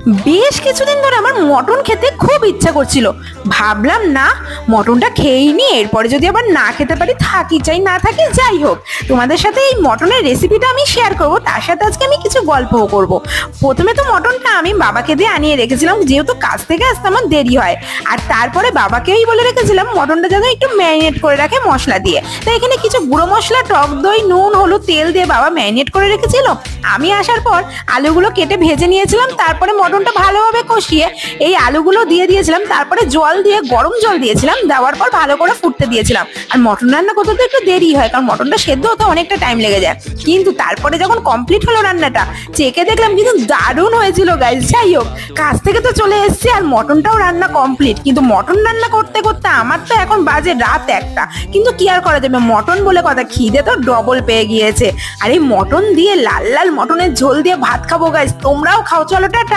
বেশ কিছুদিন ধরে আমার মটন খেতে খুব ইচ্ছা করছিল। ভাবলাম না, মটনটা খেয়েই নি, এরপরে যদি আবার না খেতে পারি থাকি চাই না থাকি যাই হোক, তোমাদের সাথে এই মটনের রেসিপিটা আমি শেয়ার করব, তার সাথে আজকে আমি কিছু গল্পও করব। প্রথমে তো মটনটা আমি বাবাকে দিয়ে আনিয়ে রেখেছিলাম, যেহেতু কাজ থেকে আসতে আমার দেরি হয়। আর তারপরে বাবাকেই বলে রেখেছিলাম মটনটা যেন একটু ম্যারিনেট করে রাখে মশলা দিয়ে। তো এখানে কিছু গুঁড়ো মশলা, টক দই, নুন, হলুদ, তেল দিয়ে বাবা ম্যারিনেট করে রেখেছিল। আমি আসার পর আলুগুলো কেটে ভেজে নিয়েছিলাম, তারপরে মটনটা ভালোভাবে কষিয়ে এই আলুগুলো দিয়ে দিয়েছিলাম, তারপরে জল দিয়ে গরম জল দিয়েছিলাম, দেওয়ার পর ভালো করে ফুটতে দিয়েছিলাম। আর মটন রান্না করতে তো একটু দেরি হয়, কারণ মটনটা সেদ্ধ হতে অনেকটা টাইম লেগে যায়। কিন্তু তারপরে যখন কমপ্লিট হলো রান্নাটা, চেখে দেখলাম কিন্তু দারুণ হয়েছিল গাইস। যাই হোক, কাজ থেকে তো চলে এসেছি আর মটনটাও রান্না কমপ্লিট, কিন্তু মটন রান্না করতে করতে আমার তো এখন বাজে রাত 1টা। কিন্তু কি আর করা যাবে, মটন বলে কথা, খিদে তো ডবল পেয়ে গিয়েছে। আর এই মটন দিয়ে লাল লাল মটনের ঝোল দিয়ে ভাত খাবো গাইস, তোমরাও খাও, চলো টাটা।